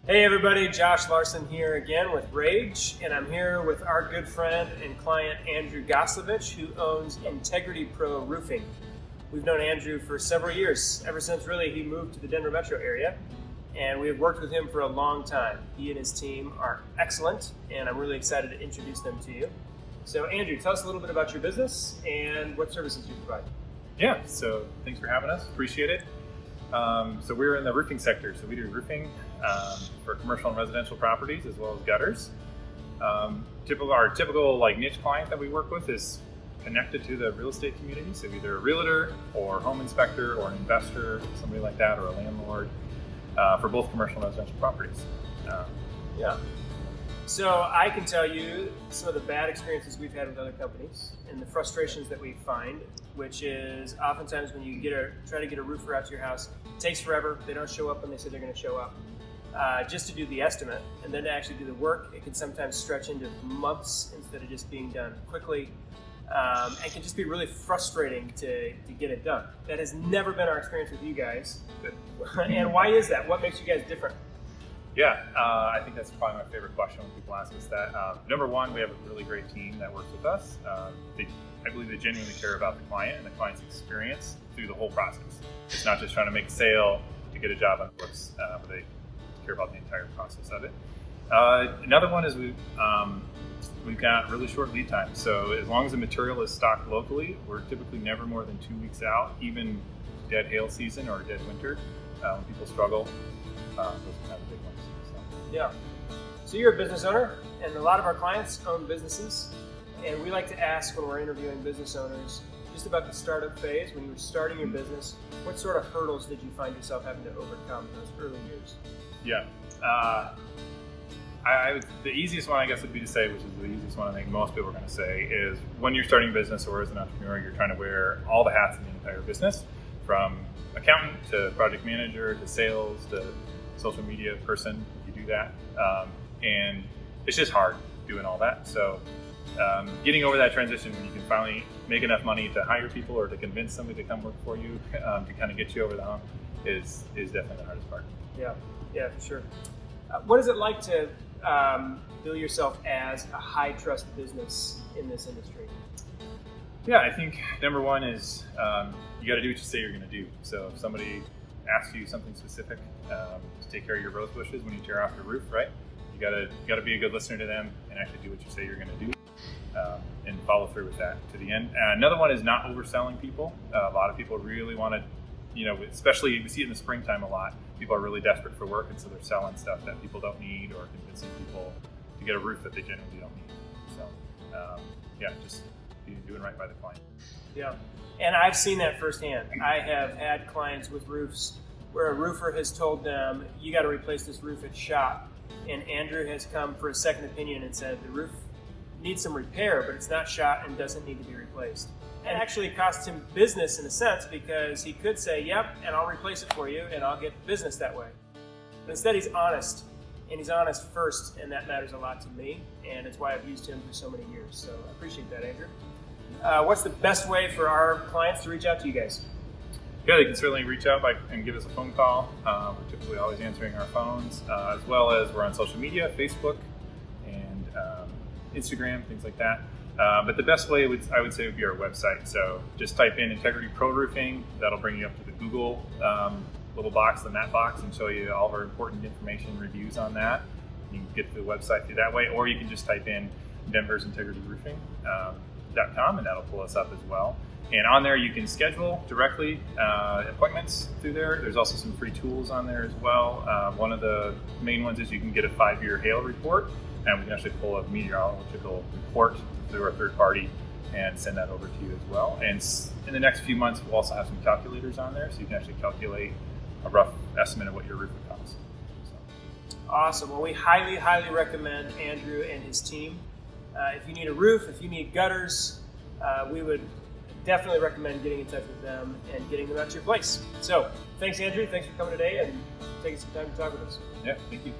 Hey everybody, Josh Larson here again with Rage, and I'm here with our good friend and client Andrew Goslovich, who owns Integrity Pro Roofing. We've known Andrew for several years, ever since really he moved to the Denver metro area, and we have worked with him for a long time. He and his team are excellent, and I'm really excited to introduce them to you. So Andrew, tell us a little bit about your business and what services you provide. Yeah, so thanks for having us, appreciate it. So we're in the roofing sector, so we do roofing for commercial and residential properties as well as gutters. Our typical niche client that we work with is connected to the real estate community, so either a realtor or home inspector or an investor, somebody like that, or a landlord for both commercial and residential properties. Yeah. So I can tell you some of the bad experiences we've had with other companies and the frustrations that we find, which is oftentimes when you try to get a roofer out to your house, it takes forever. They don't show up when they say they're going to show up. Just to do the estimate and then to actually do the work, it can sometimes stretch into months instead of just being done quickly. And can just be really frustrating to get it done. That has never been our experience with you guys. And why is that? What makes you guys different? Yeah, I think that's probably my favorite question when people ask us that. Number one, we have a really great team that works with us. I believe they genuinely care about the client and the client's experience through the whole process. It's not just trying to make a sale to get a job on the books, but they care about the entire process of it. Another one is we've got really short lead time. So as long as the material is stocked locally, we're typically never more than 2 weeks out, even dead hail season or dead winter, when people struggle. Those are kind of big ones. Yeah. So you're a business owner, and a lot of our clients own businesses, and we like to ask when we're interviewing business owners just about the startup phase. When you were starting your business, what sort of hurdles did you find yourself having to overcome in those early years? Yeah. The easiest one, I guess, would be to say, which is the easiest one I think most people are going to say, is when you're starting a business or as an entrepreneur, you're trying to wear all the hats in the entire business, from accountant to project manager to sales to social media person, if you do that. And it's just hard doing all that. So getting over that transition when you can finally make enough money to hire people or to convince somebody to come work for you to kind of get you over the hump is definitely the hardest part. Yeah, for sure. What is it like to bill yourself as a high trust business in this industry? Yeah, I think number one is you got to do what you say you're going to do. So if somebody asks you something specific to take care of your rose bushes when you tear off your roof, right? You gotta be a good listener to them and actually do what you say you're going to do, and follow through with that to the end. Another one is not overselling people. A lot of people really want to, especially we see it in the springtime a lot. People are really desperate for work, and so they're selling stuff that people don't need or convincing people to get a roof that they genuinely don't need. So, just doing right by the client. Yeah, and I've seen that firsthand. I have had clients with roofs where a roofer has told them, you got to replace this roof at shop, and Andrew has come for a second opinion and said the roof needs some repair, but it's not shot and doesn't need to be replaced. It actually costs him business in a sense, because he could say, yep, and I'll replace it for you and I'll get business that way. But instead he's honest, and he's honest first, and that matters a lot to me, and it's why I've used him for so many years. So I appreciate that, Andrew. What's the best way for our clients to reach out to you guys? Yeah, they can certainly reach out and give us a phone call. We're typically always answering our phones, as well as we're on social media, Facebook and Instagram, things like that. But the best way I would say would be our website. So just type in Integrity Pro Roofing. That'll bring you up to the Google little box, the map box, and show you all of our important information, reviews on that. You can get to the website through that way, or you can just type in Denver's Integrity Roofing.com, and that'll pull us up as well. And on there, you can schedule directly appointments through there. There's also some free tools on there as well. One of the main ones is you can get a 5-year hail report, and we can actually pull a meteorological report through our third party and send that over to you as well. And in the next few months, we'll also have some calculators on there, so you can actually calculate a rough estimate of what your roof would cost. Awesome. Well, we highly, highly recommend Andrew and his team. If you need a roof, if you need gutters, we would definitely recommend getting in touch with them and getting them out to your place. So thanks, Andrew. Thanks for coming today and taking some time to talk with us. Yeah, thank you.